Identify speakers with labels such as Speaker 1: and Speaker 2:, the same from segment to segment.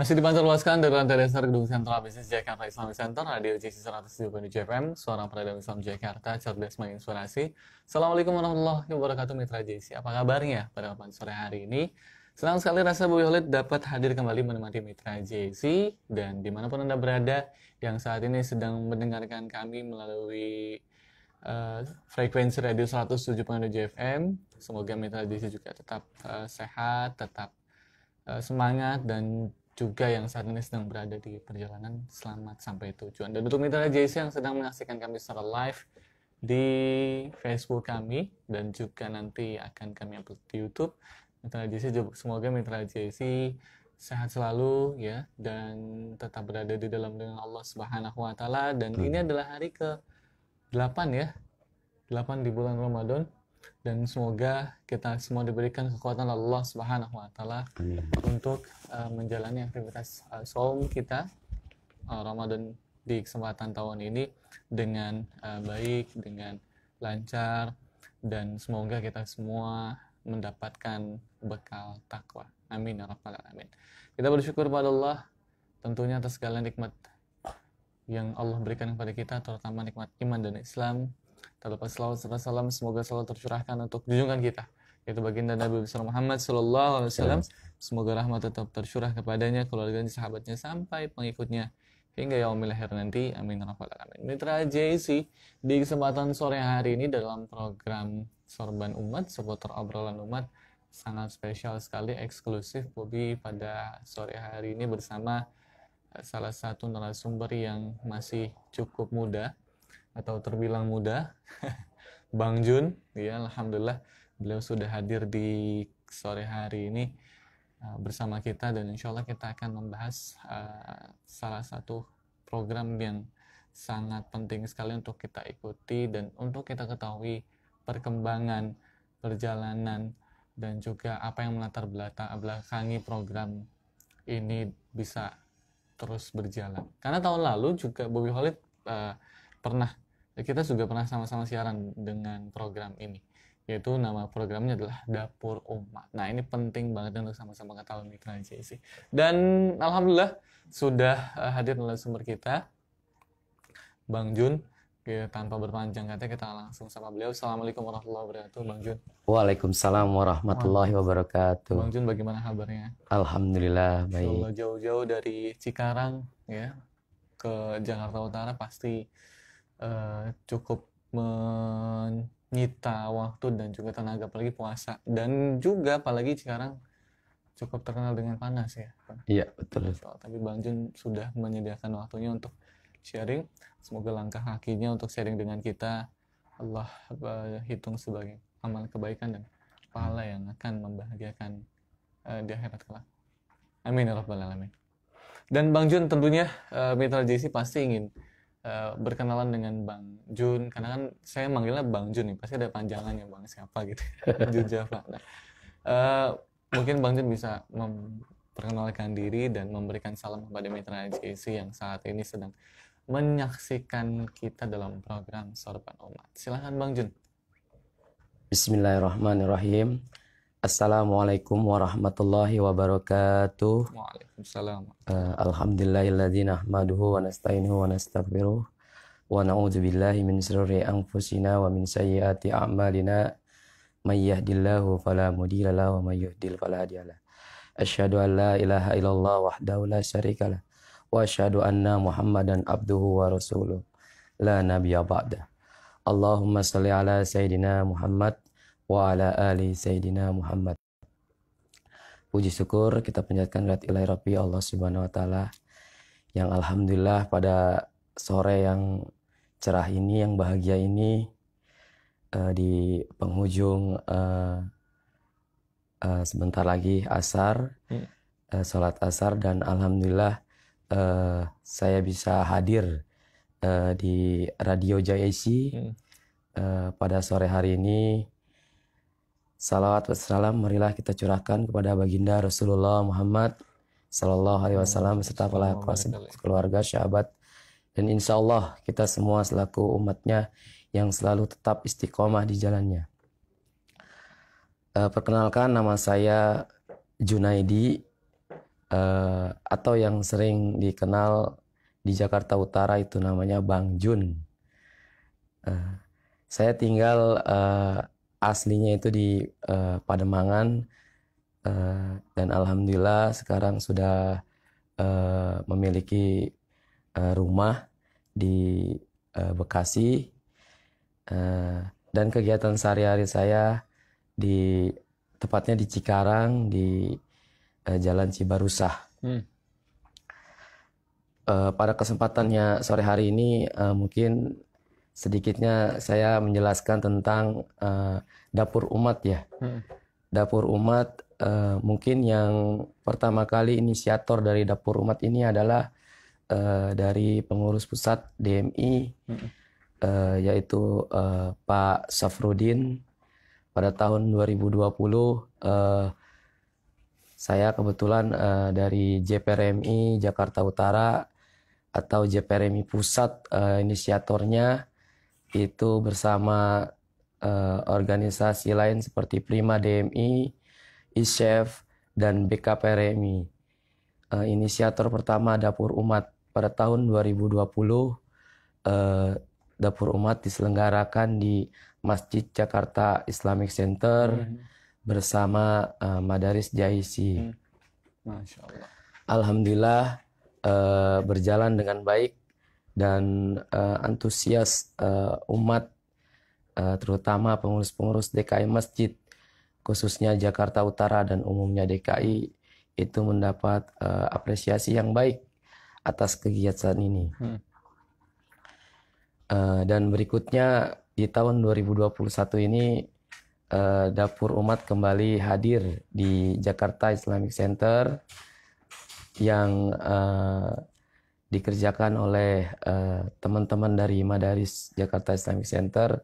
Speaker 1: Masih dipancar luaskan dari lantai dasar Gedung Sentral Bisnis Jakarta Islamic Center, Radio JC 107.7 FM, Suara Peredam Islam Jakarta, cerdas menginspirasi. Assalamualaikum warahmatullahi wabarakatuh, Mitra JC. Apa kabarnya pada malam sore hari ini? Senang sekali rasa Bu Yolit dapat hadir kembali menemani Mitra JC, dan dimanapun Anda berada yang saat ini sedang mendengarkan kami melalui frekuensi radio 107.7 FM. Semoga Mitra JC juga tetap sehat, tetap semangat, dan juga yang saat ini sedang berada di perjalanan selamat sampai tujuan. Dan untuk Mitra JC yang sedang menyaksikan kami secara live di Facebook kami dan juga nanti akan kami upload di YouTube, Mitra JC, semoga Mitra JC sehat selalu ya, dan tetap berada di dalam lindungan Allah Subhanahu wa taala. Dan ini adalah hari ke-8 ya. 8 di bulan Ramadan, dan semoga kita semua diberikan kekuatan Allah Subhanahu wa taala untuk menjalani aktivitas saum kita Ramadan di kesempatan tahun ini dengan baik, dengan lancar, dan semoga kita semua mendapatkan bekal takwa. Amin ya rabbal alamin. Kita bersyukur pada Allah tentunya atas segala nikmat yang Allah berikan kepada kita, terutama nikmat iman dan Islam. Terlepas salawat serta salam semoga selalu tercurahkan untuk junjungan kita, yaitu baginda Nabi besar Muhammad sallallahu alaihi wasallam. Semoga rahmat tetap tercurah kepadanya, keluarganya, sahabatnya, sampai pengikutnya hingga yaumil akhir nanti. Amin ya rabbal alamin. Mitra JC, di kesempatan sore hari ini dalam program Sorban Umat, seputar obrolan umat, sangat spesial sekali, eksklusif Bobby pada sore hari ini bersama salah satu narasumber yang masih cukup muda, atau terbilang muda, Bang Jun. Ya, alhamdulillah beliau sudah hadir di sore hari ini bersama kita, dan insya Allah kita akan membahas salah satu program yang sangat penting sekali untuk kita ikuti dan untuk kita ketahui perkembangan, perjalanan, dan juga apa yang melatar belakangi program ini bisa terus berjalan. Karena tahun lalu juga Bobby Khalid kita juga pernah sama-sama siaran dengan program ini, yaitu nama programnya adalah Dapur Umat. Nah, ini penting banget untuk sama-sama ketahui Mitra JC. Dan alhamdulillah sudah hadir narasumber kita, Bang Jun. Tanpa berpanjang kata, kita langsung sama beliau. Assalamualaikum warahmatullahi wabarakatuh, Bang Jun.
Speaker 2: Waalaikumsalam warahmatullahi wabarakatuh.
Speaker 1: Bang Jun, bagaimana kabarnya?
Speaker 2: Alhamdulillah baik.
Speaker 1: Jauh-jauh dari Cikarang ya ke Jakarta Utara pasti cukup menyita waktu dan juga tenaga, apalagi puasa, dan juga apalagi sekarang cukup terkenal dengan panas ya.
Speaker 2: Iya, betul.
Speaker 1: Tapi Bang Jun sudah menyediakan waktunya untuk sharing. Semoga langkah kakinya untuk sharing dengan kita Allah hitung sebagai amal kebaikan dan pahala yang akan membahagiakan di akhirat kelak. Amin ya rabbal alamin. Dan Bang Jun tentunya Mitra JC pasti ingin berkenalan dengan Bang Jun, karena kan saya manggilnya Bang Jun nih, pasti ada panjangannya Bang siapa gitu. Jun Java. Nah, mungkin Bang Jun bisa memperkenalkan diri dan memberikan salam kepada Mitra JC yang saat ini sedang menyaksikan kita dalam program Sorban Umat. Silakan Bang Jun.
Speaker 2: Bismillahirrahmanirrahim. Assalamualaikum warahmatullahi wabarakatuh.
Speaker 1: Waalaikumsalam.
Speaker 2: Alhamdulillahilladzi nahmaduhu wa nasta'inuhu wa nastaghfiruh wa na'udzu billahi min shururi anfusina wa min sayyiati a'malina. May yahdihillahu fala mudilla lahu wa may yudlil fala hadiyalah. Asyhadu an la ilaha illallah wahdahu la syarikalah wa asyhadu anna Muhammadan abduhu wa rasuluh la nabiyya ba'da. Allahumma shalli ala sayyidina Muhammad wa ala ali sayyidina Muhammad. Puji syukur kita panjatkan kehadirat ilahi Rabbi Allah Subhanahu wa taala yang alhamdulillah pada sore yang cerah ini, yang bahagia ini, di penghujung sebentar lagi asar, salat asar, dan alhamdulillah saya bisa hadir di Radio JAC pada sore hari ini. Salawat wassalam marilah kita curahkan kepada baginda Rasulullah Muhammad Sallallahu Alaihi Wasallam beserta para keluarga, sahabat, dan insya Allah kita semua selaku umatnya yang selalu tetap istiqomah di jalannya. Perkenalkan, nama saya Junaidi, atau yang sering dikenal di Jakarta Utara itu namanya Bang Jun. Saya tinggal aslinya itu di Pademangan, dan alhamdulillah sekarang sudah memiliki rumah di Bekasi, dan kegiatan sehari-hari saya tepatnya di Cikarang, di Jalan Cibarusah. Pada kesempatannya sore hari ini mungkin sedikitnya saya menjelaskan tentang dapur umat ya. Dapur umat, mungkin yang pertama kali inisiator dari dapur umat ini adalah dari pengurus pusat DMI, yaitu Pak Safrudin. Pada tahun 2020 saya kebetulan dari JPRMI Jakarta Utara atau JPRMI Pusat, inisiatornya itu bersama organisasi lain seperti Prima DMI, ISHEF, dan BKPRMI. Inisiator pertama Dapur Umat pada tahun 2020, Dapur Umat diselenggarakan di Masjid Jakarta Islamic Center bersama Madaris Jaisi.
Speaker 1: Masya Allah.
Speaker 2: Alhamdulillah berjalan dengan baik, dan antusias umat, terutama pengurus-pengurus DKI Masjid, khususnya Jakarta Utara dan umumnya DKI, itu mendapat apresiasi yang baik atas kegiatan ini. Dan berikutnya di tahun 2021 ini Dapur Umat kembali hadir di Jakarta Islamic Center yang dikerjakan oleh teman-teman dari Madaris Jakarta Islamic Center,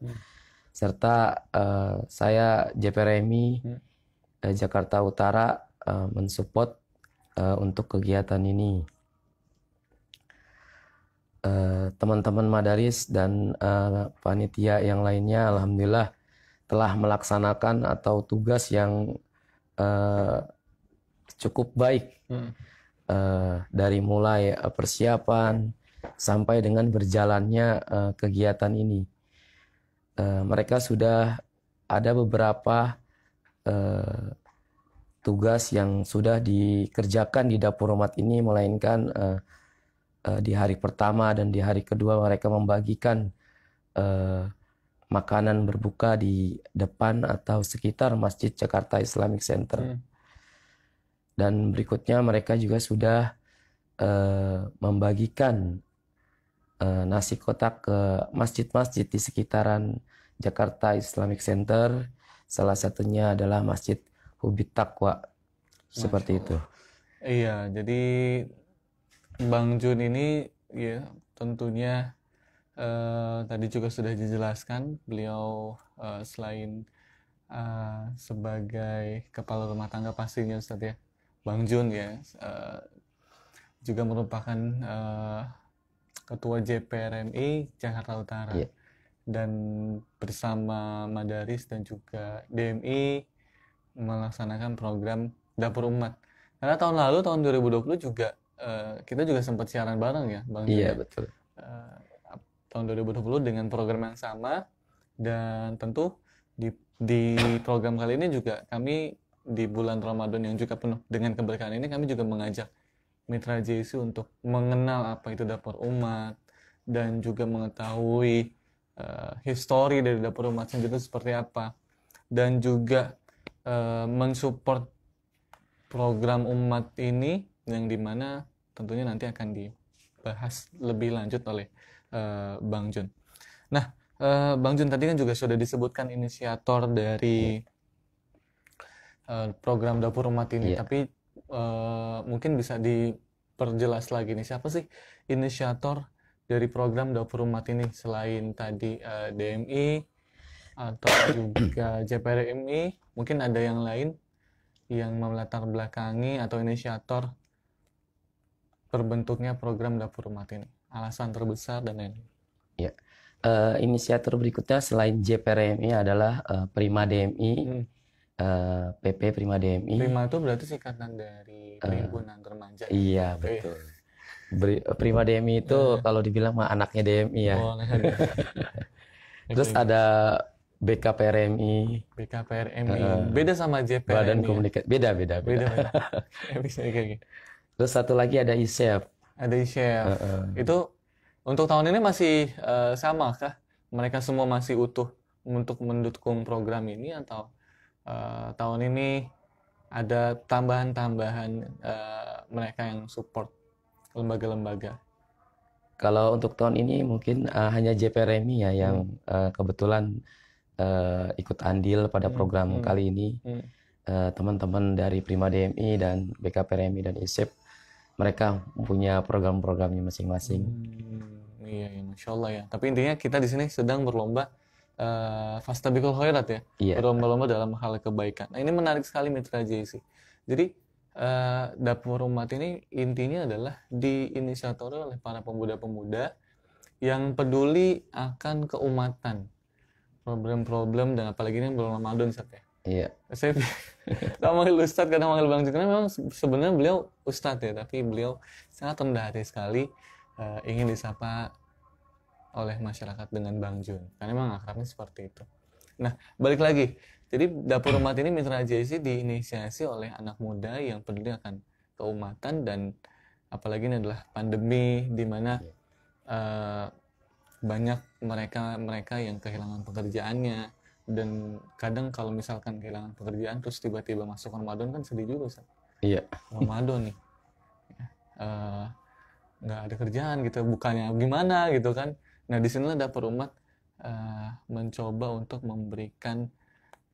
Speaker 2: serta saya JPRMI Jakarta Utara mensupport untuk kegiatan ini. Teman-teman Madaris dan panitia yang lainnya alhamdulillah telah melaksanakan atau tugas yang cukup baik, dari mulai persiapan sampai dengan berjalannya kegiatan ini. Mereka sudah ada beberapa tugas yang sudah dikerjakan di Dapur Umat ini, melainkan di hari pertama dan di hari kedua mereka membagikan makanan berbuka di depan atau sekitar Masjid Jakarta Islamic Center. Dan berikutnya mereka juga sudah membagikan nasi kotak ke masjid-masjid di sekitaran Jakarta Islamic Center. Salah satunya adalah Masjid Hubit Taqwa. Seperti itu.
Speaker 1: Iya, jadi Bang Jun ini ya tentunya tadi juga sudah dijelaskan, beliau selain sebagai kepala rumah tangga pastinya Ustadz ya, Bang Jun ya juga merupakan ketua JPRMI Jakarta Utara.
Speaker 2: Yeah.
Speaker 1: Dan bersama Madaris dan juga DMI melaksanakan program Dapur Umat. Karena tahun lalu, tahun 2020 juga kita juga sempat siaran bareng ya Bang Jun.
Speaker 2: Iya, betul.
Speaker 1: Tahun 2020 dengan program yang sama, dan tentu di program kali ini juga kami di bulan Ramadan yang juga penuh dengan keberkahan ini, kami juga mengajak mitra JSU untuk mengenal apa itu Dapur Umat dan juga mengetahui histori dari Dapur Umat sendiri itu seperti apa, dan juga mensupport program umat ini yang dimana tentunya nanti akan dibahas lebih lanjut oleh Bang Jun. Nah, Bang Jun tadi kan juga sudah disebutkan inisiator dari program Dapur Umat ini, tapi mungkin bisa diperjelas lagi nih, siapa sih inisiator dari program Dapur Umat ini selain tadi DMI atau juga JPRMI, mungkin ada yang lain yang melatar belakangi atau inisiator terbentuknya program Dapur Umat ini, alasan terbesar dan lain-lain.
Speaker 2: Ya. Inisiator berikutnya selain JPRMI adalah Prima DMI, PP Prima DMI.
Speaker 1: Prima itu berarti singkatan dari Perhimpunan Remaja.
Speaker 2: Iya, betul. Prima DMI itu kalau dibilang mah anaknya DMI ya.
Speaker 1: Oh, nah, ada.
Speaker 2: Terus ada BKPRMI,
Speaker 1: BKPRMI. Beda sama
Speaker 2: Badan
Speaker 1: JPRMI ya?
Speaker 2: Komunikasi. Beda.
Speaker 1: Beda. Bisa kayak gitu.
Speaker 2: Terus satu lagi ada ISEF.
Speaker 1: Ada chef. Itu untuk tahun ini masih sama kah? Mereka semua masih utuh untuk mendukung program ini atau tahun ini ada tambahan-tambahan mereka yang support lembaga-lembaga?
Speaker 2: Kalau untuk tahun ini mungkin hanya JPRMI ya yang kebetulan ikut andil pada program kali ini. Teman-teman dari Prima DMI dan BKPRMI dan ISEF, mereka punya program-programnya masing-masing.
Speaker 1: Iya, Masya Allah ya. Tapi intinya kita di sini sedang berlomba fastabiqul khairat ya.
Speaker 2: Iya.
Speaker 1: Berlomba-lomba dalam hal kebaikan. Nah, ini menarik sekali Mitra JC. Jadi Dapur Umat ini intinya adalah diinisiatori oleh para pemuda-pemuda yang peduli akan keumatan, problem-problem, dan apalagi ini bulan Ramadan, Ustaz ya.
Speaker 2: Iya.
Speaker 1: Saya manggil Ustadz, kadang manggil Bang Jun, karena memang sebenarnya beliau Ustadz ya, tapi beliau sangat rendah hati sekali ingin disapa oleh masyarakat dengan Bang Jun, karena memang akrabnya seperti itu. Nah, balik lagi, jadi Dapur Umat ini Mitra JC diinisiasi oleh anak muda yang peduli akan keumatan, dan apalagi ini adalah pandemi di mana banyak mereka yang kehilangan pekerjaannya. Dan kadang kalau misalkan kehilangan pekerjaan terus tiba-tiba masuk Ramadan kan sedih juga, Ustaz.
Speaker 2: Iya.
Speaker 1: Ramadan nih, nggak ada kerjaan gitu, bukannya gimana gitu kan. Nah, disinilah Dapur Umat mencoba untuk memberikan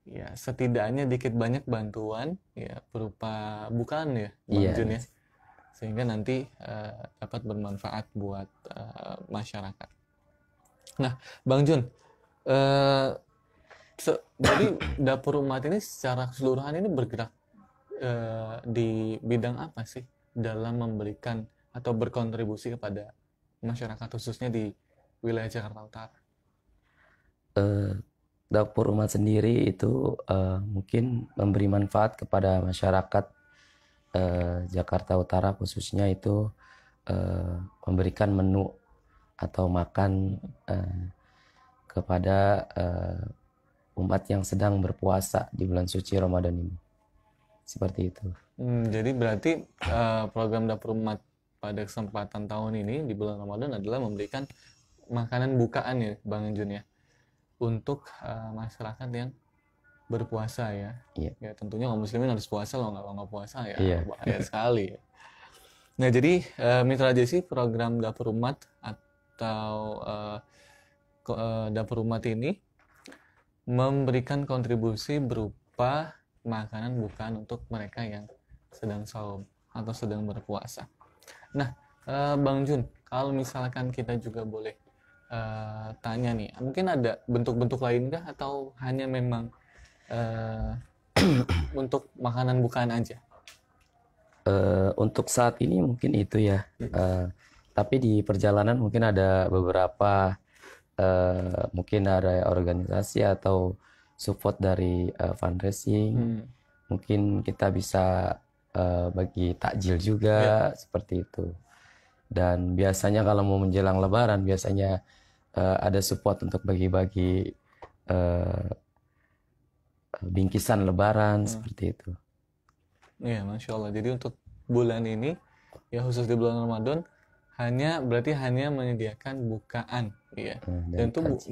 Speaker 1: ya setidaknya dikit banyak bantuan ya berupa bukaan ya, Bang Jun ya, sehingga nanti dapat bermanfaat buat masyarakat. Nah, Bang Jun, jadi Dapur Umat ini secara keseluruhan ini bergerak di bidang apa sih dalam memberikan atau berkontribusi kepada masyarakat khususnya di wilayah Jakarta Utara?
Speaker 2: Dapur Umat sendiri itu mungkin memberi manfaat kepada masyarakat Jakarta Utara khususnya itu memberikan menu atau makan kepada umat yang sedang berpuasa di bulan suci Ramadan ini. Seperti itu.
Speaker 1: Jadi berarti program Dapur Umat pada kesempatan tahun ini di bulan Ramadan adalah memberikan makanan bukaan ya, Bang Jun ya, untuk masyarakat yang berpuasa ya.
Speaker 2: Iya.
Speaker 1: Ya tentunya kaum muslimin harus puasa, loh nggak puasa ya
Speaker 2: Iya.
Speaker 1: bahaya sekali ya. Nah, jadi Mitra JC program Dapur Umat atau Dapur Umat ini memberikan kontribusi berupa makanan bukaan untuk mereka yang sedang saum atau sedang berpuasa. Nah, Bang Jun, kalau misalkan kita juga boleh tanya nih, mungkin ada bentuk-bentuk lain kah atau hanya memang untuk makanan bukaan aja?
Speaker 2: Untuk saat ini mungkin itu ya. Tapi di perjalanan mungkin ada beberapa mungkin ada organisasi atau support dari fundraising. Mungkin kita bisa bagi takjil juga seperti itu. Dan biasanya kalau mau menjelang Lebaran biasanya ada support untuk bagi-bagi bingkisan Lebaran seperti itu.
Speaker 1: Iya, Masya Allah. Jadi untuk bulan ini ya khusus di bulan Ramadan berarti hanya menyediakan bukaan ya,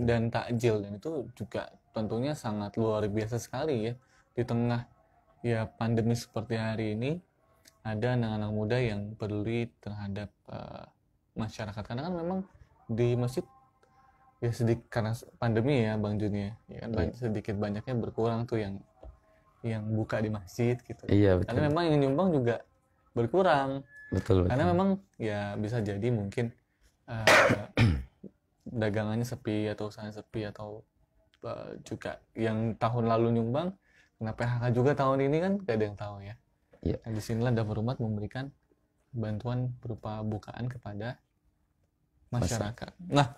Speaker 1: dan takjil, dan itu juga tentunya sangat luar biasa sekali ya di tengah ya pandemi seperti hari ini. Ada anak-anak muda yang peduli terhadap masyarakat, karena kan memang di masjid ya sedikit karena pandemi ya Bang Jun ya kan sedikit banyaknya berkurang tuh yang buka di masjid gitu.
Speaker 2: Iya, betul.
Speaker 1: Karena memang yang nyumbang juga berkurang.
Speaker 2: Betul.
Speaker 1: Karena memang ya bisa jadi mungkin dagangannya sepi atau usahanya sepi, atau juga yang tahun lalu nyumbang kena PHK juga tahun ini kan gak ada yang tahu ya.
Speaker 2: Iya.
Speaker 1: Nah, disinilah Dapur Umat memberikan bantuan berupa bukaan kepada masyarakat. Nah,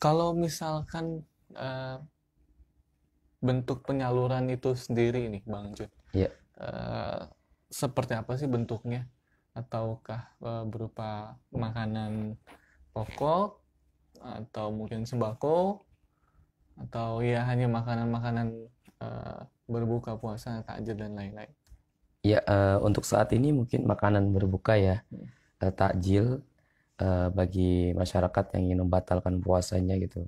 Speaker 1: kalau misalkan bentuk penyaluran itu sendiri nih Bang Jun.
Speaker 2: Iya.
Speaker 1: Seperti apa sih bentuknya? Ataukah berupa makanan pokok, atau mungkin sembako, atau ya hanya makanan-makanan berbuka puasa, takjil dan lain-lain?
Speaker 2: Ya, untuk saat ini mungkin makanan berbuka ya, takjil bagi masyarakat yang ingin membatalkan puasanya gitu.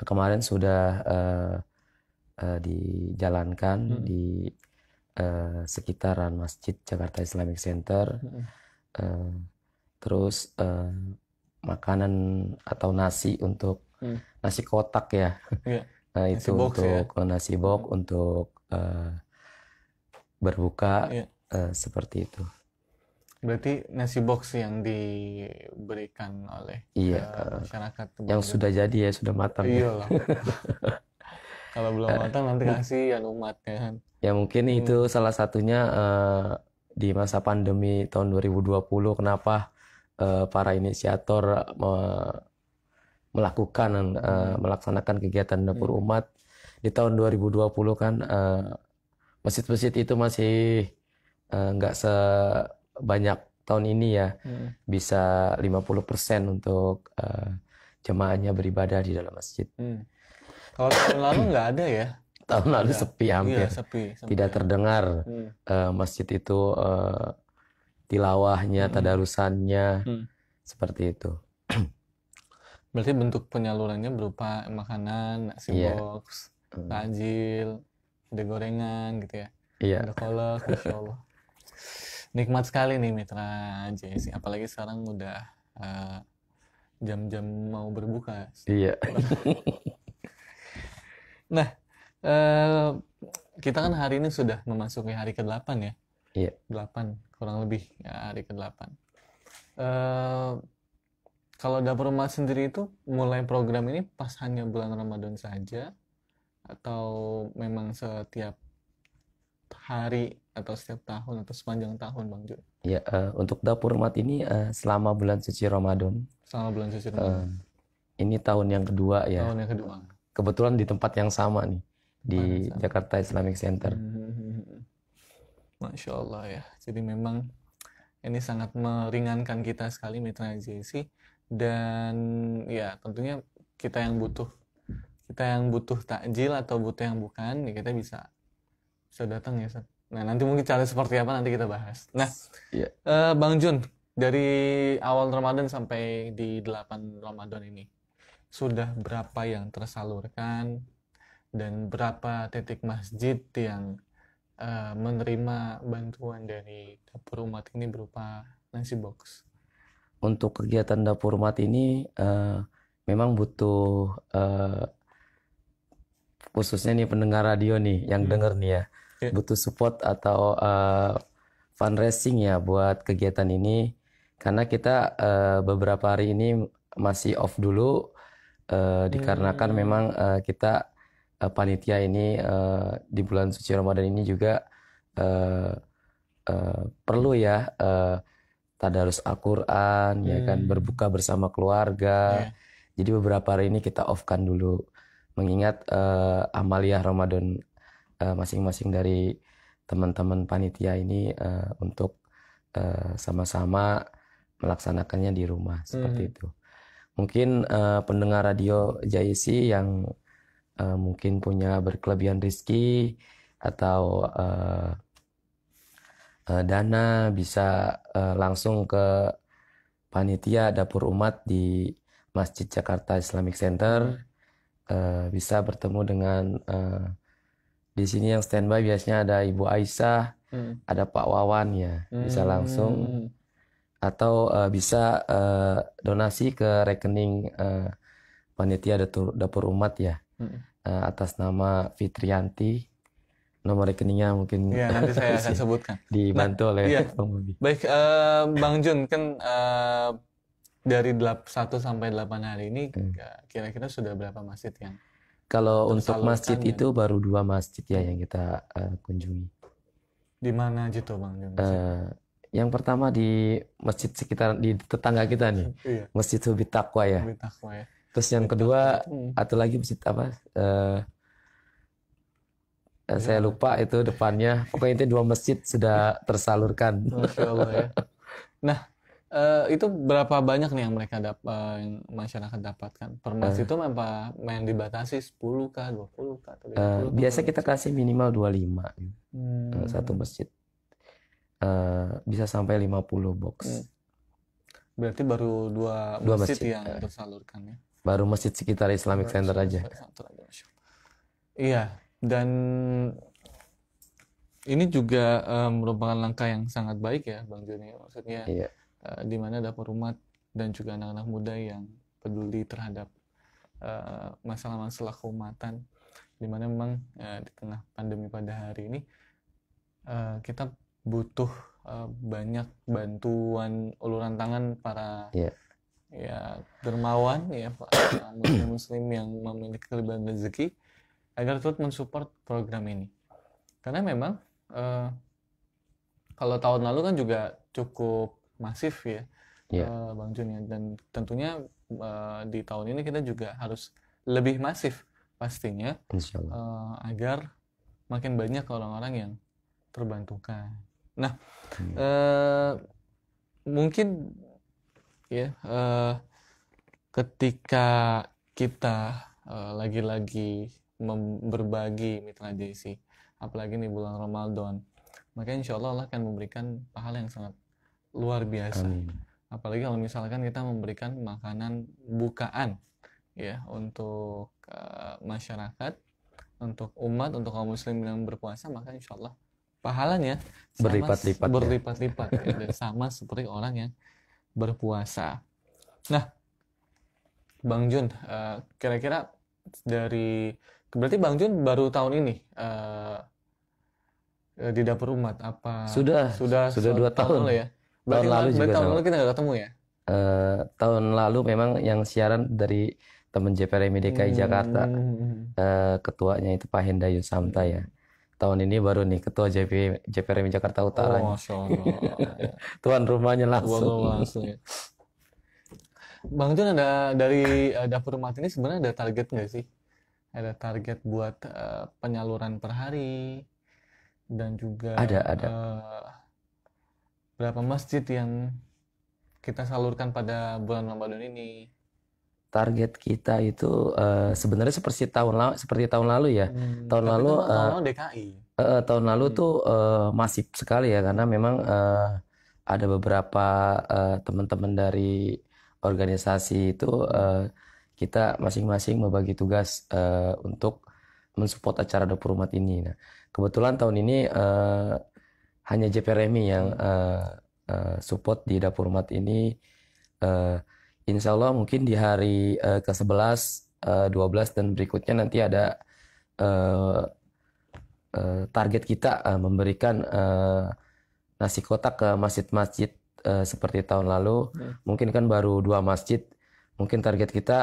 Speaker 2: Kemarin sudah dijalankan di sekitaran Masjid Jakarta Islamic Center. Terus makanan atau nasi untuk nasi kotak ya.
Speaker 1: Nasi
Speaker 2: Itu
Speaker 1: box ya.
Speaker 2: untuk nasi box untuk berbuka
Speaker 1: Iya.
Speaker 2: seperti itu.
Speaker 1: Berarti nasi box yang diberikan oleh
Speaker 2: Iya,
Speaker 1: masyarakat tuh,
Speaker 2: yang
Speaker 1: Bang Jun.
Speaker 2: sudah jadi ya, sudah matang ya.
Speaker 1: Iyalah. Kalau belum matang nanti kasihan umat ya kan.
Speaker 2: Ya mungkin itu salah satunya di masa pandemi tahun 2020 kenapa para inisiator melaksanakan kegiatan dapur umat di tahun 2020 kan, masjid-masjid itu masih nggak sebanyak tahun ini ya, bisa 50% untuk jemaahnya beribadah di dalam masjid.
Speaker 1: Kalau tahun lalu nggak ada ya?
Speaker 2: Tahun lalu sepi hampir,
Speaker 1: Iya, sepi.
Speaker 2: tidak terdengar masjid itu tilawahnya, tadarusannya, seperti itu.
Speaker 1: Berarti bentuk penyalurannya berupa makanan, nasi
Speaker 2: Iya.
Speaker 1: box, takjil, ada gorengan gitu ya.
Speaker 2: Iya.
Speaker 1: Ada kolak, Masya Allah. Nikmat sekali nih Mitra JC, apalagi sekarang udah jam-jam mau berbuka.
Speaker 2: Iya.
Speaker 1: Nah, kita kan hari ini sudah memasuki hari ke-8 ya.
Speaker 2: Iya.
Speaker 1: 8 kurang lebih ya, hari ke-8. Kalau dapur umat sendiri itu mulai program ini pas hanya bulan Ramadan saja, atau memang setiap hari atau setiap tahun atau sepanjang tahun Bang Jun?
Speaker 2: Ya, untuk dapur umat ini selama bulan suci Ramadan.
Speaker 1: Selama bulan suci Ramadan.
Speaker 2: Ini tahun yang kedua ya.
Speaker 1: Tahun yang kedua.
Speaker 2: Kebetulan di tempat yang sama nih, di Jakarta Islamic Center.
Speaker 1: Masya Allah ya. Jadi memang ini sangat meringankan kita sekali Mitra JC. Dan ya tentunya kita yang butuh takjil atau butuh yang bukan, ya kita bisa datang ya Ustaz. Nah nanti mungkin cara seperti apa nanti kita bahas. Nah, Bang Jun, dari awal Ramadan sampai di 8 Ramadan ini sudah berapa yang tersalurkan dan berapa titik masjid yang menerima bantuan dari dapur umat ini berupa nasi box?
Speaker 2: Untuk kegiatan dapur umat ini memang butuh khususnya nih pendengar radio nih yang denger nih ya, butuh support atau fundraising ya buat kegiatan ini, karena kita beberapa hari ini masih off dulu dikarenakan memang kita panitia ini di bulan suci Ramadan ini juga perlu ya tadarus Al-Quran, ya kan, berbuka bersama keluarga. Jadi beberapa hari ini kita off-kan dulu, mengingat amaliyah Ramadan masing-masing dari teman-teman panitia ini untuk sama-sama melaksanakannya di rumah, seperti itu. Mungkin pendengar radio JIC yang mungkin punya berkelebihan rezeki atau dana bisa langsung ke panitia dapur umat di Masjid Jakarta Islamic Center, bisa bertemu dengan di sini yang standby biasanya ada Ibu Aisyah, ada Pak Wawan ya, bisa langsung atau bisa donasi ke rekening panitia dapur umat ya, atas nama Fitrianti. Nomor rekeningnya mungkin
Speaker 1: ya, nanti saya akan sebutkan.
Speaker 2: Dibantu oleh
Speaker 1: Bang Bobi. Baik, Bang Jun, kan dari 1 sampai 8 hari ini kira-kira sudah berapa masjid yang
Speaker 2: kalau untuk masjid itu baru 2 masjid ya yang kita kunjungi.
Speaker 1: Di mana aja tuh Bang Jun?
Speaker 2: Yang pertama di masjid sekitar di tetangga kita nih, Masjid Hubit Taqwa ya. Terus yang kedua atau lagi masjid apa? Saya lupa itu depannya. Pokoknya itu 2 masjid sudah tersalurkan.
Speaker 1: Masya Allah ya. Nah, itu berapa banyak nih yang mereka yang masyarakat dapatkan? Per masjid itu yang dibatasi 10 kah, 20 kah, atau 50 kah?
Speaker 2: Biasa kita kasih minimal 25 satu masjid. Bisa sampai 50 box.
Speaker 1: Berarti baru dua masjid yang tersalurkan ya?
Speaker 2: Baru masjid sekitar Islamic Center aja.
Speaker 1: Iya, dan ini juga merupakan langkah yang sangat baik ya Bang Joni. Maksudnya di mana dapur umat dan juga anak-anak muda yang peduli terhadap masalah-masalah keumatan, di mana memang di tengah pandemi pada hari ini kita butuh banyak bantuan uluran tangan para dermawan ya, muslim yang memiliki kelebihan rezeki agar turut mensupport program ini. Karena memang kalau tahun lalu kan juga cukup masif ya, Bang Jun ya, dan tentunya di tahun ini kita juga harus lebih masif pastinya, agar makin banyak orang-orang yang terbantukan. Nah, mungkin ya ketika kita lagi-lagi berbagi Mitra JC, apalagi di bulan Ramadan, maka insya Allah akan memberikan pahala yang sangat luar biasa. Apalagi kalau misalkan kita memberikan makanan bukaan ya untuk masyarakat, untuk umat, untuk kaum muslim yang berpuasa, maka insya Allah pahalanya berlipat-lipat ya, dan sama seperti orang yang berpuasa. Nah, Bang Jun, kira-kira berarti Bang Jun baru tahun ini di dapur umat apa?
Speaker 2: Sudah 2 tahun
Speaker 1: ya. Berarti tahun lalu kita nggak ketemu ya?
Speaker 2: Tahun lalu memang yang siaran dari teman JPRMI DKI Jakarta, ketuanya itu Pak Henda Yusamta ya. Tahun ini baru nih ketua JPRMI Jakarta Utara.
Speaker 1: Masya Allah.
Speaker 2: Tuan rumahnya langsung.
Speaker 1: Ya. Bang Jun, ada dari dapur umat ini sebenarnya ada target nggak sih? Ada target buat penyaluran per hari dan juga
Speaker 2: ada.
Speaker 1: Berapa masjid yang kita salurkan pada bulan Ramadan ini?
Speaker 2: Target kita itu sebenarnya seperti tahun lalu ya. Tahun lalu
Speaker 1: DKI.
Speaker 2: Tahun lalu tuh masif sekali ya, karena memang ada beberapa teman-teman dari organisasi itu kita masing-masing membagi tugas untuk mensupport acara dapur umat ini. Nah, kebetulan tahun ini hanya JPRMI yang support di dapur umat ini. Insya Allah mungkin di hari ke-11, 12 dan berikutnya nanti ada target kita memberikan nasi kotak ke masjid-masjid seperti tahun lalu. Mungkin kan baru 2 masjid. Mungkin target kita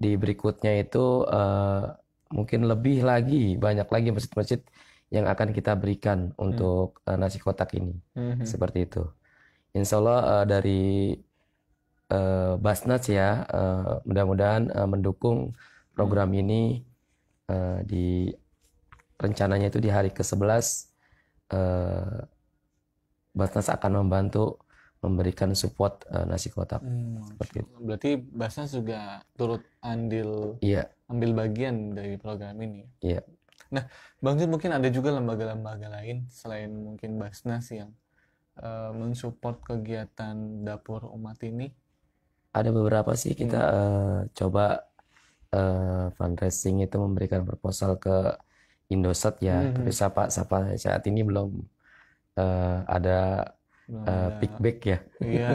Speaker 2: di berikutnya itu mungkin lebih lagi, banyak lagi masjid-masjid yang akan kita berikan untuk nasi kotak ini. Seperti itu. Insya Allah dari Basnas ya, mudah-mudahan mendukung program ini. Di rencananya itu di hari ke-11 Basnas akan membantu memberikan support nasi kotak. Seperti itu.
Speaker 1: Berarti Basnas juga turut ambil bagian dari program ini.
Speaker 2: Iya.
Speaker 1: Nah, Bang Jun, mungkin ada juga lembaga-lembaga lain selain mungkin Basnas yang mensupport kegiatan dapur umat ini?
Speaker 2: Ada beberapa sih kita coba fundraising itu memberikan proposal ke Indosat ya, tapi saat ini belum ada feedback ya.
Speaker 1: Iya.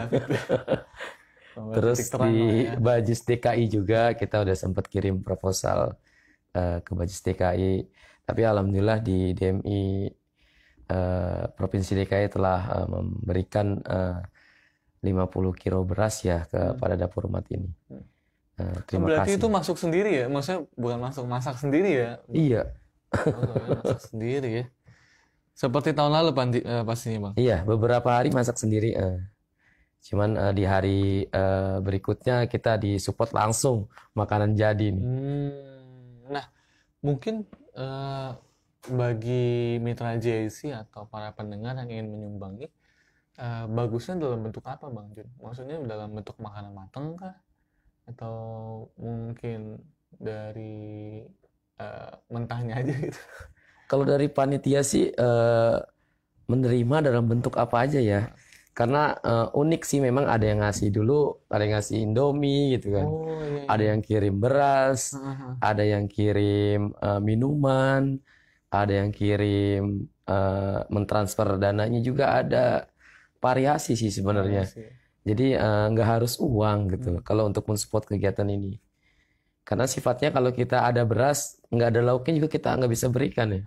Speaker 2: Terus di Bajis DKI juga kita udah sempat kirim proposal ke Bajis DKI, tapi alhamdulillah di DMI Provinsi DKI telah memberikan 50 kilo beras ya kepada dapur umat ini. Terima
Speaker 1: berarti
Speaker 2: kasih.
Speaker 1: itu masuk sendiri ya? Maksudnya bukan masak sendiri ya?
Speaker 2: Iya.
Speaker 1: Masak sendiri ya? Seperti tahun lalu pastinya Bang?
Speaker 2: Iya, beberapa hari masak sendiri. Cuman di hari berikutnya kita disupport langsung makanan jadi nih.
Speaker 1: Nah, mungkin eh, bagi mitra JC atau para pendengar yang ingin menyumbangi, bagusnya dalam bentuk apa Bang Jun? Maksudnya dalam bentuk makanan matang kah? Atau mungkin dari mentahnya aja gitu?
Speaker 2: Kalau dari panitia sih menerima dalam bentuk apa aja ya. Karena unik sih, memang ada yang ngasih dulu, ada yang ngasih Indomie gitu kan.
Speaker 1: Oh iya,
Speaker 2: Ada
Speaker 1: iya.
Speaker 2: yang kirim beras,
Speaker 1: Heeh.
Speaker 2: ada yang kirim minuman, ada yang kirim mentransfer dananya juga ada. Variasi sih sebenarnya.
Speaker 1: Variasi.
Speaker 2: Jadi nggak harus uang gitu kalau untuk mensupport kegiatan ini. Karena sifatnya kalau kita ada beras, nggak ada lauknya juga kita nggak bisa berikan ya.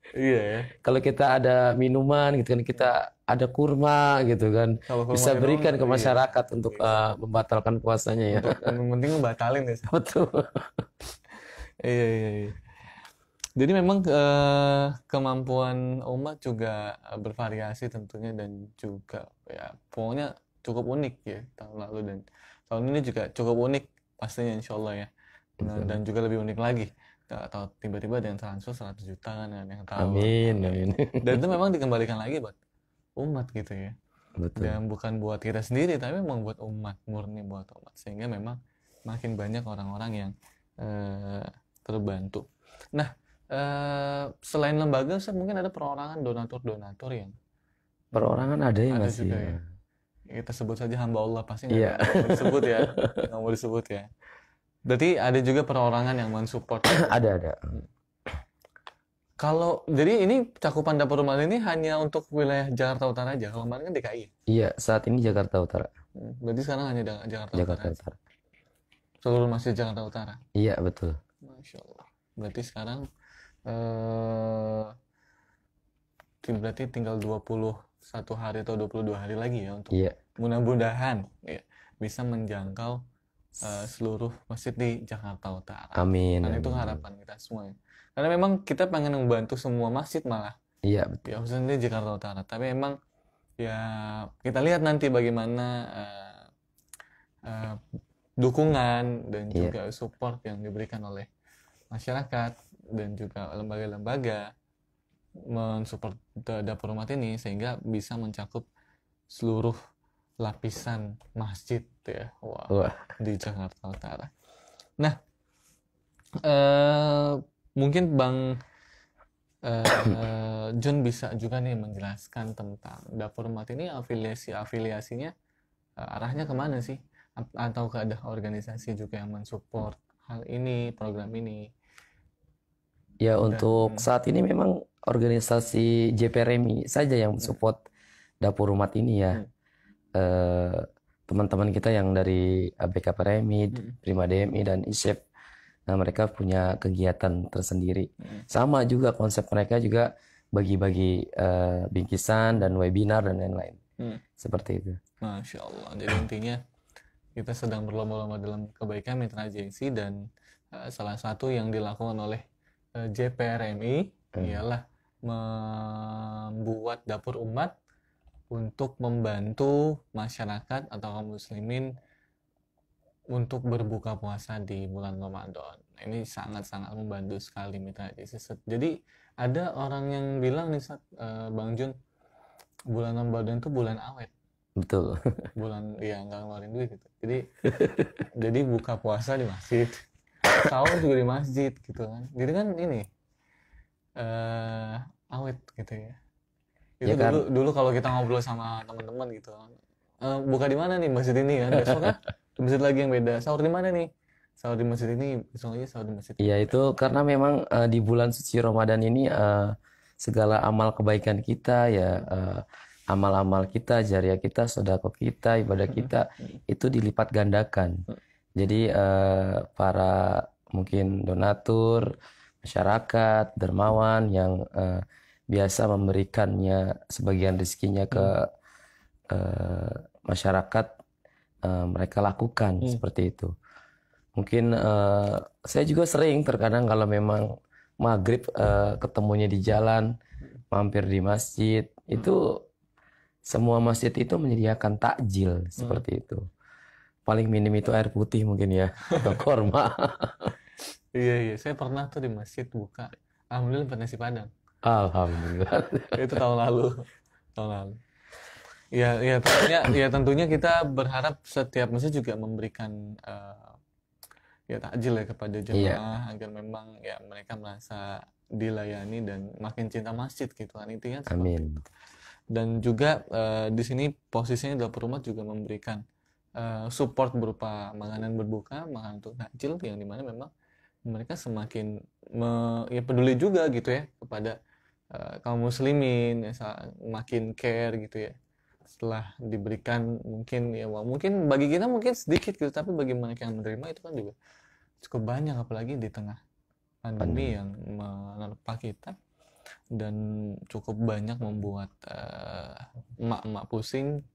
Speaker 1: Iya ya.
Speaker 2: Kalau kita ada minuman gitu kan, kita ada kurma gitu kan,
Speaker 1: Kalau
Speaker 2: bisa
Speaker 1: kurmanya doang,
Speaker 2: berikan ke
Speaker 1: iya.
Speaker 2: masyarakat untuk membatalkan puasanya ya.
Speaker 1: Yang penting ngebatalin ya.
Speaker 2: Betul.
Speaker 1: Iya, iya, iya. Jadi memang kemampuan umat juga bervariasi tentunya, dan juga ya pokoknya cukup unik ya tahun lalu, dan tahun ini juga cukup unik pastinya insya Allah ya. Nah,
Speaker 2: Betul.
Speaker 1: dan juga lebih unik lagi. Atau tiba-tiba ada yang transfer 100 juta kan, ada yang tahu.
Speaker 2: Amin,
Speaker 1: Ya,
Speaker 2: amin.
Speaker 1: dan itu memang dikembalikan lagi buat umat gitu ya.
Speaker 2: Betul.
Speaker 1: Dan bukan buat kita sendiri, tapi memang buat umat, murni buat umat. Sehingga memang makin banyak orang-orang yang terbantu. Nah, selain lembaga, Ustaz, mungkin ada perorangan donatur-donatur yang
Speaker 2: Perorangan ada yang
Speaker 1: ada
Speaker 2: ngasih
Speaker 1: juga
Speaker 2: ya.
Speaker 1: ya. Kita sebut saja hamba Allah, pasti nggak
Speaker 2: Iya.
Speaker 1: mau disebut ya. Nggak mau disebut ya. Berarti ada juga perorangan yang mensupport.
Speaker 2: Ada.
Speaker 1: Kalau jadi ini cakupan dapur umat ini hanya untuk wilayah Jakarta Utara aja. Kalau kemarin kan DKI.
Speaker 2: Iya, saat ini Jakarta Utara.
Speaker 1: Berarti sekarang hanya Jakarta
Speaker 2: Jakarta
Speaker 1: Utara.
Speaker 2: Utara.
Speaker 1: Seluruh masjid Jakarta Utara.
Speaker 2: Iya, betul.
Speaker 1: Masya Allah. Berarti sekarang berarti tinggal 21 hari atau 22 hari lagi ya untuk
Speaker 2: Iya.
Speaker 1: mudah-mudahan ya, bisa menjangkau seluruh masjid di Jakarta Utara.
Speaker 2: Amin.
Speaker 1: Karena itu
Speaker 2: Amin.
Speaker 1: harapan kita semua ya. Karena memang kita pengen membantu semua masjid malah.
Speaker 2: Iya, betul.
Speaker 1: Ya khususnya di Jakarta Utara. Tapi memang ya kita lihat nanti bagaimana dukungan dan
Speaker 2: Iya.
Speaker 1: juga support yang diberikan oleh masyarakat dan juga lembaga-lembaga mensupport dapur umat ini, sehingga bisa mencakup seluruh lapisan masjid ya.
Speaker 2: Wah.
Speaker 1: Di Jakarta Utara. Nah, mungkin Bang Jun bisa juga nih menjelaskan tentang dapur umat ini, afiliasinya arahnya kemana sih? Atau ada organisasi juga yang mensupport hal ini, program ini?
Speaker 2: Ya, untuk saat ini memang organisasi JPRMI saja yang support dapur umat ini ya. Teman-teman kita yang dari ABK Remit, Prima DMI, dan ISEP, nah mereka punya kegiatan tersendiri. Sama juga konsep mereka juga bagi-bagi bingkisan dan webinar dan lain-lain. Seperti itu.
Speaker 1: Masya Allah. Jadi intinya kita sedang berlomba-lomba dalam kebaikan mitra JC, dan salah satu yang dilakukan oleh JPRMI ialah membuat dapur umat untuk membantu masyarakat atau kaum muslimin untuk berbuka puasa di bulan Ramadan. Ini sangat-sangat membantu sekali mitra JC. Jadi ada orang yang bilang nih Bang Jun, bulan Ramadan itu bulan awet.
Speaker 2: Betul.
Speaker 1: Bulan ya nggak ngeluarin duit gitu. Jadi buka puasa di masjid, sahur juga di masjid gitu kan. Jadi kan ini awet gitu ya. Itu
Speaker 2: Ya kan?
Speaker 1: dulu kalau kita ngobrol sama teman-teman gitu, buka di mana nih masjid ini kan, besoknya di masjid lagi yang beda, sahur di mana nih, sahur di masjid ini, besok lagi sahur di masjid.
Speaker 2: Ya itu karena memang di bulan suci Ramadan ini segala amal kebaikan kita ya, amal-amal kita, jariah kita, sedekah kita, ibadah kita itu dilipat gandakan. Jadi para mungkin donatur, masyarakat, dermawan yang biasa memberikannya sebagian rezekinya ke masyarakat, mereka lakukan seperti itu. Mungkin saya juga sering terkadang kalau memang maghrib ketemunya di jalan, mampir di masjid, itu semua masjid itu menyediakan takjil seperti itu. Paling minim itu air putih mungkin ya, atau korma.
Speaker 1: Iya, saya pernah tuh di masjid buka. Alhamdulillah dapat nasi Padang.
Speaker 2: Alhamdulillah.
Speaker 1: Itu tahun lalu. Tahun lalu. Ya tentunya kita berharap setiap masjid juga memberikan ya takjil ya kepada
Speaker 2: Iya,
Speaker 1: jemaah agar memang ya mereka merasa dilayani dan makin cinta masjid gitu kan, intinya seperti
Speaker 2: amin.
Speaker 1: itu. Dan juga di sini posisinya dapur umat juga memberikan support berupa makanan berbuka, makanan untuk takjil yang dimana memang mereka semakin ya peduli juga gitu ya kepada kaum muslimin ya, makin care gitu ya setelah diberikan mungkin ya mungkin bagi kita mungkin sedikit gitu, tapi bagi mereka yang menerima itu kan juga cukup banyak, apalagi di tengah pandemi
Speaker 2: Pandemi.
Speaker 1: yang menerpa kita dan cukup banyak membuat emak-emak pusing,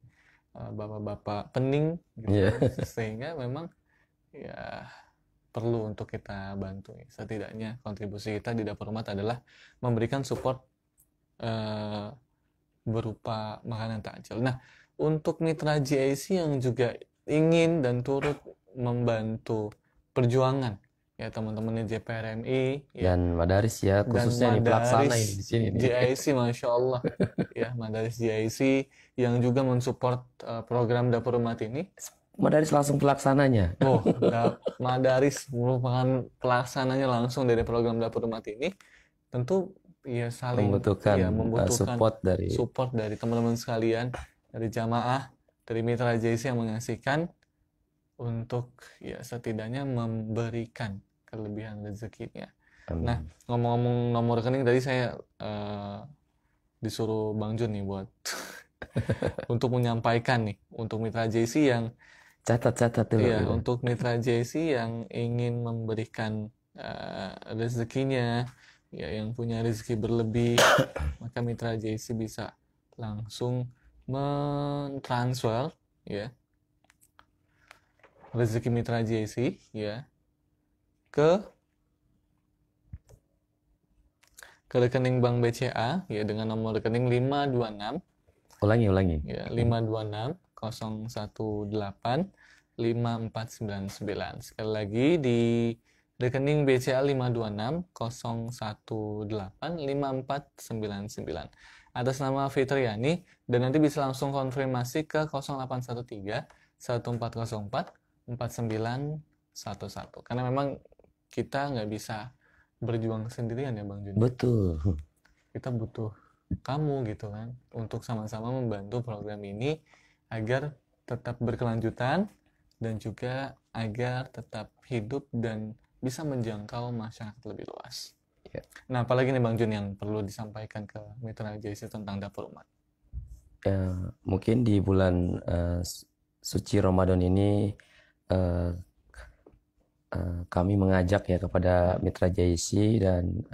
Speaker 1: bapak-bapak pening gitu
Speaker 2: Iya,
Speaker 1: kan, sehingga memang ya perlu untuk kita bantu ya. Setidaknya kontribusi kita di dapur umat adalah memberikan support berupa makanan takjil. Nah, untuk mitra GIC yang juga ingin dan turut membantu perjuangan ya teman-teman JPRMI ya
Speaker 2: dan Madaris ya,
Speaker 1: dan
Speaker 2: khususnya nih pelaksana ini
Speaker 1: Madaris
Speaker 2: di sini nih.
Speaker 1: GIC, Masya Allah ya, Madaris GIC yang juga mensupport program dapur umat ini.
Speaker 2: Madaris langsung pelaksananya.
Speaker 1: Oh, Madaris merupakan pelaksananya langsung dari program dapur umat ini. Tentu ya saling ya membutuhkan
Speaker 2: Support dari
Speaker 1: support dari teman-teman sekalian, dari jamaah, dari mitra JC yang mengasihkan untuk ya setidaknya memberikan kelebihan rezekinya. Nah,
Speaker 2: amin.
Speaker 1: ngomong-ngomong nomor rekening tadi saya disuruh Bang Jun nih buat untuk menyampaikan nih untuk mitra JC yang
Speaker 2: Catat dulu.
Speaker 1: iya,
Speaker 2: Gitu.
Speaker 1: untuk mitra JC yang ingin memberikan rezekinya, ya yang punya rezeki berlebih, maka mitra JC bisa langsung mentransfer ya rezeki mitra JC ya ke rekening Bank BCA ya dengan nomor rekening 526
Speaker 2: Ulangi.
Speaker 1: ya 526 018 5499. Sekali lagi di rekening BCA 526 018 5499 atas nama Fitriani, dan nanti bisa langsung konfirmasi ke 0813 1404 4911 karena memang kita nggak bisa berjuang sendirian ya Bang Jun.
Speaker 2: Betul.
Speaker 1: Kita butuh kamu gitu kan untuk sama-sama membantu program ini agar tetap berkelanjutan dan juga agar tetap hidup dan bisa menjangkau masyarakat lebih luas.
Speaker 2: Ya.
Speaker 1: Nah, apalagi nih Bang Jun yang perlu disampaikan ke mitra JC tentang dapur umat?
Speaker 2: Mungkin di bulan suci Ramadan ini kami mengajak ya kepada mitra JIC dan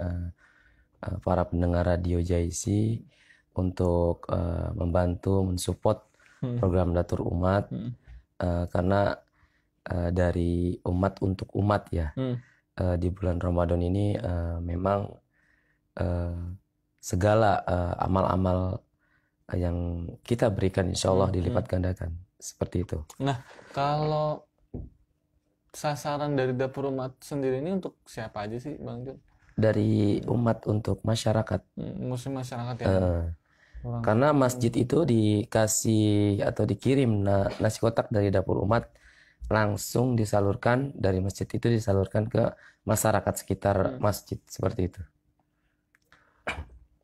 Speaker 2: para pendengar radio JIC untuk membantu mensupport program dapur umat karena dari umat untuk umat ya. Di bulan Ramadan ini memang segala amal-amal yang kita berikan insya Allah dilipat gandakan seperti itu.
Speaker 1: Nah, kalau sasaran dari dapur umat sendiri ini untuk siapa aja sih Bang Jun?
Speaker 2: Dari umat untuk masyarakat.
Speaker 1: Muslim masyarakat yang
Speaker 2: karena masjid itu dikasih atau dikirim nasi kotak dari dapur umat langsung disalurkan dari masjid itu disalurkan ke masyarakat sekitar masjid seperti itu.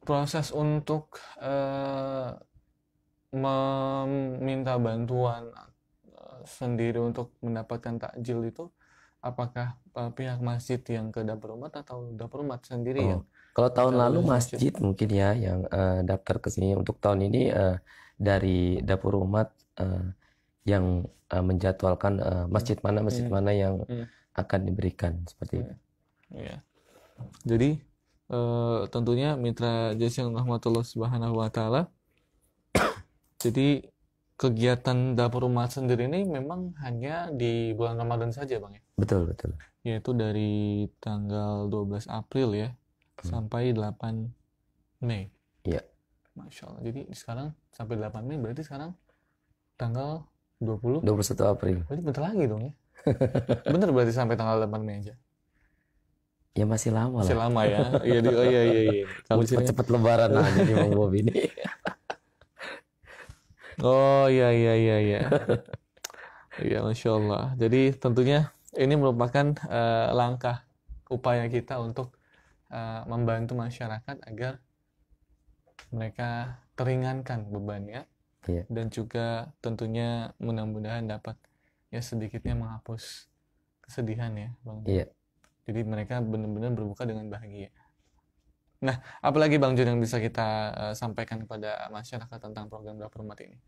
Speaker 1: Proses untuk meminta bantuan sendiri untuk mendapatkan takjil itu apakah pihak masjid yang ke dapur umat atau dapur umat sendiri yang
Speaker 2: kalau tahun lalu
Speaker 1: masjid
Speaker 2: mungkin ya yang daftar ke sini. Untuk tahun ini dari dapur umat yang menjadwalkan masjid mana yang akan diberikan seperti itu.
Speaker 1: Ya. Jadi tentunya mitra JC rahmatullah subhanahu wa ta'ala, jadi kegiatan dapur umat sendiri ini memang hanya di bulan Ramadan saja Bang ya?
Speaker 2: Betul.
Speaker 1: Yaitu dari tanggal 12 April ya sampai 8 Mei.
Speaker 2: Iya.
Speaker 1: Masya Allah. Jadi sekarang sampai 8 Mei berarti sekarang tanggal 21
Speaker 2: April.
Speaker 1: Berarti bentar lagi dong ya? Bener berarti sampai tanggal 8 Mei aja?
Speaker 2: Ya masih lama
Speaker 1: Masih
Speaker 2: lah.
Speaker 1: lama ya. Iya, oh iya iya iya. Kalau
Speaker 2: Mau
Speaker 1: di sini,
Speaker 2: cepet-cepet lebaran aja nih Bang Bobi ini.
Speaker 1: oh iya iya iya iya. Iya, Masya Allah. Jadi tentunya ini merupakan langkah upaya kita untuk membantu masyarakat agar mereka teringankan bebannya
Speaker 2: Iya,
Speaker 1: dan juga tentunya mudah-mudahan dapat ya sedikitnya menghapus kesedihan ya, Bang Jun.
Speaker 2: iya.
Speaker 1: Jadi mereka benar-benar berbuka dengan bahagia. Nah, apalagi Bang Jun yang bisa kita sampaikan kepada masyarakat tentang program dapur umat ini?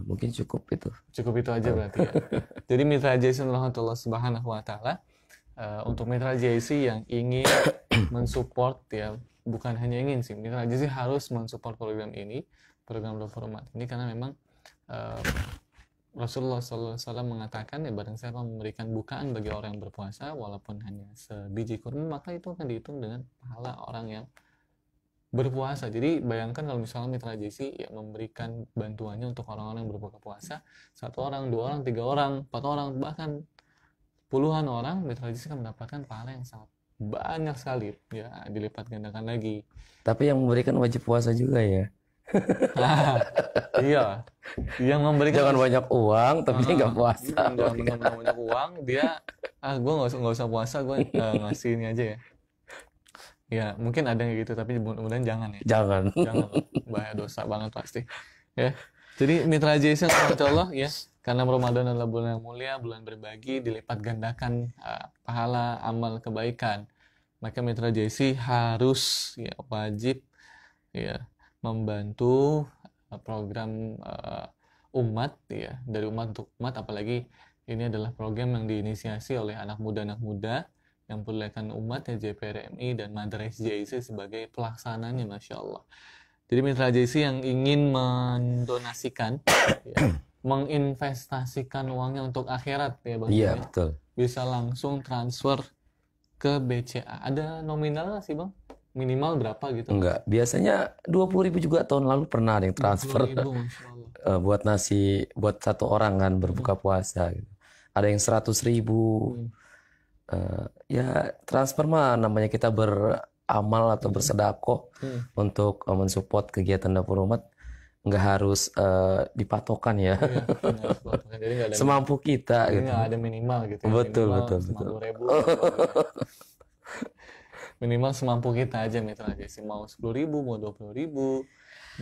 Speaker 2: Mungkin cukup itu.
Speaker 1: Cukup itu aja berarti ya. Jadi mitra JC Allah Subhanahu wa taala, untuk mitra JC yang ingin mensupport ya, bukan hanya ingin sih, mitra JC harus mensupport program ini, program dapur umat ini, karena memang eh, Rasulullah SAW mengatakan ya, barang siapa memberikan bukaan bagi orang yang berpuasa walaupun hanya sebiji kurma, maka itu akan dihitung dengan pahala orang yang berpuasa. Jadi bayangkan kalau misalnya mitra JC ya memberikan bantuannya untuk orang-orang yang berbuka puasa, 1 orang, 2 orang, 3 orang, 4 orang, bahkan puluhan orang, mitra JC akan mendapatkan pahala yang sangat banyak sekali ya, dilipat gandakan lagi.
Speaker 2: Tapi yang memberikan wajib puasa juga ya.
Speaker 1: Iya, yang memberikan
Speaker 2: Jangan banyak uang tapi nggak puasa.
Speaker 1: jangan benar-benar banyak uang, dia gue nggak usah puasa, gue ngasih ini aja ya. Ya mungkin ada yang gitu, tapi mudah-mudahan jangan ya.
Speaker 2: Jangan.
Speaker 1: Jangan, bahaya, dosa banget pasti ya. Jadi mitra JC Allah ya, karena Ramadan adalah bulan yang mulia, bulan berbagi, dilipat gandakan pahala amal kebaikan, maka mitra JC harus ya wajib ya membantu program umat ya, dari umat untuk umat, apalagi ini adalah program yang diinisiasi oleh anak muda yang memperlihatkan umat ya, JPRMI dan Madrasah JC sebagai pelaksananya, Masya Allah. Jadi mitra JC yang ingin mendonasikan ya, menginvestasikan uangnya untuk akhirat ya Bang,
Speaker 2: Iya,
Speaker 1: ya,
Speaker 2: betul.
Speaker 1: bisa langsung transfer ke BCA. Ada nominal nggak sih Bang? Minimal berapa gitu?
Speaker 2: Enggak, biasanya 20.000 juga tahun lalu pernah ada yang transfer
Speaker 1: 20.000, Masya Allah.
Speaker 2: buat nasi buat 1 orang kan berbuka puasa gitu. Ada yang 100.000. Ya transfer mah namanya kita beramal atau bersedekah untuk mensupport kegiatan dapur umat, nggak harus dipatokan ya.
Speaker 1: Iya, benar, jadi nggak ada
Speaker 2: Semampu kita
Speaker 1: jadi
Speaker 2: gitu.
Speaker 1: nggak ada minimal gitu ya.
Speaker 2: Betul,
Speaker 1: Minimal
Speaker 2: betul, betul.
Speaker 1: 50.000. Minimal semampu kita aja mitra JC, mau 10.000, mau 20.000,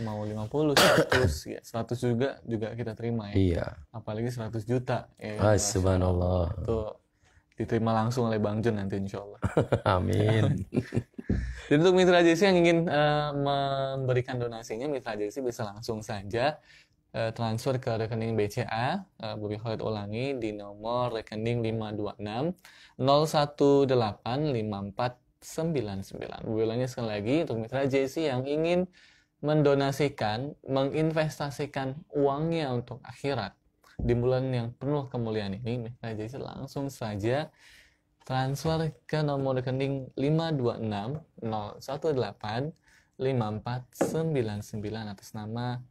Speaker 1: mau 50, 100 ya, 100 juga kita terima ya.
Speaker 2: Iya.
Speaker 1: Apalagi 100 juta ya,
Speaker 2: Subhanallah.
Speaker 1: itu diterima langsung oleh Bang Jun nanti insya Allah.
Speaker 2: Amin.
Speaker 1: Jadi untuk mitra JC yang ingin memberikan donasinya, mitra JC bisa langsung saja transfer ke rekening BCA Bobi Khalid ulangi di nomor rekening 526 0185499. Bobi ulangi sekali lagi, untuk mitra JC yang ingin mendonasikan, menginvestasikan uangnya untuk akhirat di bulan yang penuh kemuliaan ini, mitra JC langsung saja transfer ke nomor rekening 526-018-5499 atas nama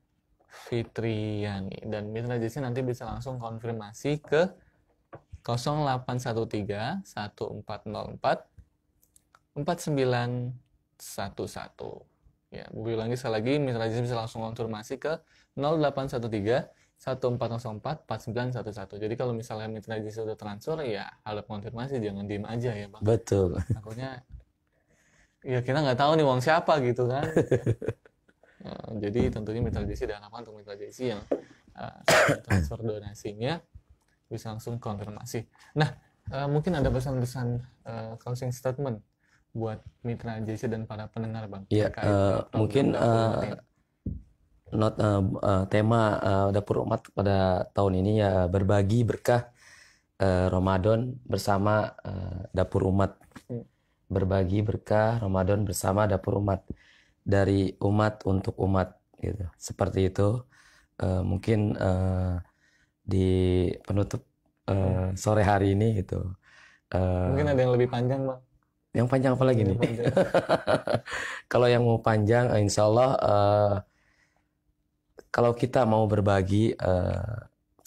Speaker 1: Fitriani, dan mitra JC nanti bisa langsung konfirmasi ke 0813 1404 4911 ya. Bobi ulangi sekali lagi, mitra JC bisa langsung konfirmasi ke 0813 1404 4911. Jadi kalau misalnya mitra JC sudah transfer ya harap konfirmasi, jangan diem aja ya Bang.
Speaker 2: Betul.
Speaker 1: Takutnya ya kita nggak tahu nih uang siapa gitu kan. Jadi tentunya mitra JC diharapkan untuk mitra JC yang transfer donasinya bisa langsung konfirmasi. Nah, mungkin ada pesan-pesan closing statement buat mitra JC dan para pendengar Bang.
Speaker 2: Iya, mungkin tema dapur umat pada tahun ini ya berbagi berkah Ramadan bersama dapur umat. Berbagi berkah Ramadan bersama dapur umat, dari umat untuk umat gitu. Seperti itu. Mungkin di penutup sore hari ini gitu.
Speaker 1: Mungkin ada yang lebih panjang Bang.
Speaker 2: Yang panjang apa lagi nih? Kalau yang mau panjang, insya Allah kalau kita mau berbagi,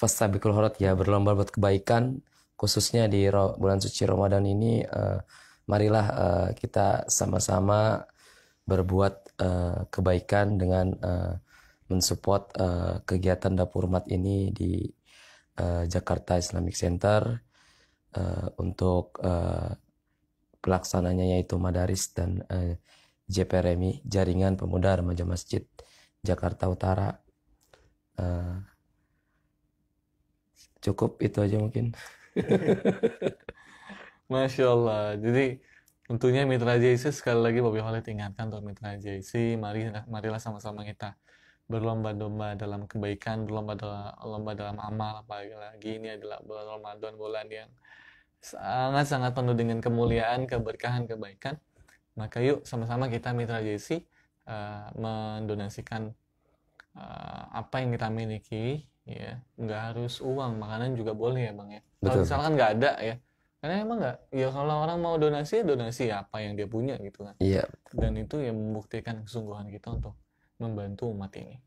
Speaker 2: fastabiqul khairat ya, berlomba buat kebaikan, khususnya di bulan suci Ramadan ini, marilah kita sama-sama berbuat kebaikan dengan mensupport kegiatan Dapur Umat ini di Jakarta Islamic Center untuk pelaksananya yaitu Madaris dan JPRMI, Jaringan Pemuda Remaja Masjid Jakarta Utara. Cukup itu aja mungkin.
Speaker 1: Masya Allah. Jadi tentunya Mitra JC sekali lagi Bobby Khalid ingatkan untuk Mitra JC, marilah sama-sama kita berlomba-lomba dalam kebaikan, berlomba dalam amal, apalagi ini adalah bulan Ramadan, bulan yang sangat-sangat penuh dengan kemuliaan, keberkahan, kebaikan. Maka yuk sama-sama kita Mitra JC mendonasikan apa yang kita miliki, ya nggak harus uang, makanan juga boleh ya Bang ya. Kalau
Speaker 2: Betul.
Speaker 1: misalkan nggak ada ya, karena emang nggak, ya kalau orang mau donasi apa yang dia punya gitu kan.
Speaker 2: Iya.
Speaker 1: Dan itu yang membuktikan kesungguhan kita untuk membantu umat ini.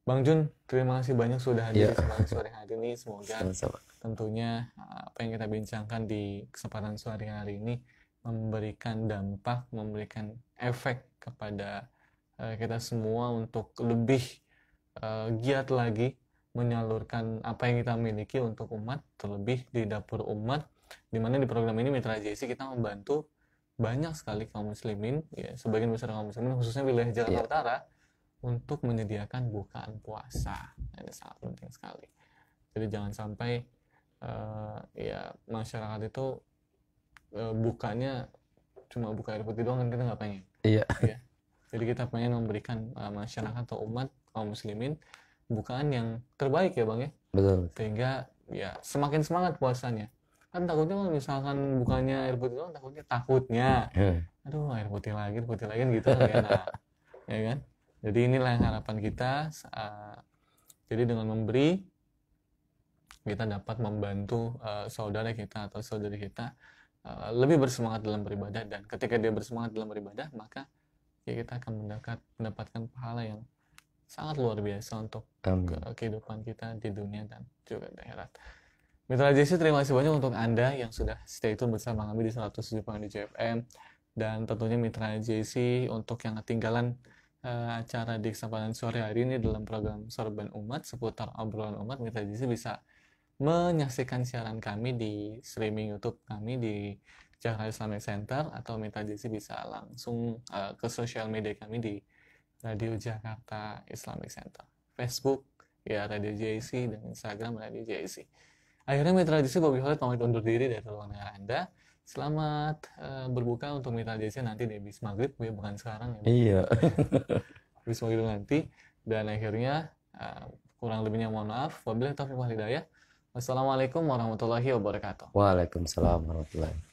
Speaker 1: Bang Jun, terima kasih banyak sudah hadir di kesempatan sore hari ini. Semoga
Speaker 2: Sama-sama.
Speaker 1: tentunya apa yang kita bincangkan di kesempatan sore hari ini memberikan dampak, memberikan efek kepada kita semua untuk lebih giat lagi menyalurkan apa yang kita miliki untuk umat, terlebih di dapur umat, di mana di program ini Mitra JC kita membantu banyak sekali kaum muslimin, ya sebagian besar kaum muslimin khususnya wilayah Jakarta Utara untuk menyediakan bukaan puasa. Ini sangat penting sekali. Jadi jangan sampai ya masyarakat itu bukanya cuma buka air putih doang, kan kita nggak pengen.
Speaker 2: Iya.
Speaker 1: Ya. Jadi kita pengen memberikan masyarakat atau umat kaum muslimin bukaan yang terbaik ya Bang ya.
Speaker 2: Betul.
Speaker 1: Sehingga ya semakin semangat puasanya. Kan takutnya kalau misalkan bukannya air putih doang, takutnya aduh air putih lagi gitu kan enak. Ya kan? Jadi inilah yang harapan kita. Jadi dengan memberi kita dapat membantu saudara kita atau saudari kita lebih bersemangat dalam beribadah, dan ketika dia bersemangat dalam beribadah maka ya kita akan mendapatkan pahala yang sangat luar biasa untuk kehidupan kita di dunia dan juga di akhirat. Mitra JC, terima kasih banyak untuk Anda yang sudah stay tune bersama kami di 107.7 FM, dan tentunya Mitra JC untuk yang ketinggalan acara di kesempatan sore hari ini dalam program Sorban Umat seputar obrolan umat, Mitra JC bisa menyaksikan siaran kami di streaming YouTube kami di Jakarta Islamic Center, atau Mitra JC bisa langsung ke sosial media kami di Radio Jakarta Islamic Center, Facebook ya Radio JC, dan Instagram Radio JC. Akhirnya Mitra JC Bobby Khalid pamit undur diri dari ruangan Anda. Selamat berbuka untuk Mitra JC nanti di habis maghrib, ya bukan sekarang ya.
Speaker 2: Iya.
Speaker 1: Habis maghrib nanti. Dan akhirnya kurang lebihnya mohon maaf. Wabillahi taufiq wal hidayah. Wassalamualaikum warahmatullahi wabarakatuh.
Speaker 2: Waalaikumsalam warahmatullahi wabarakatuh.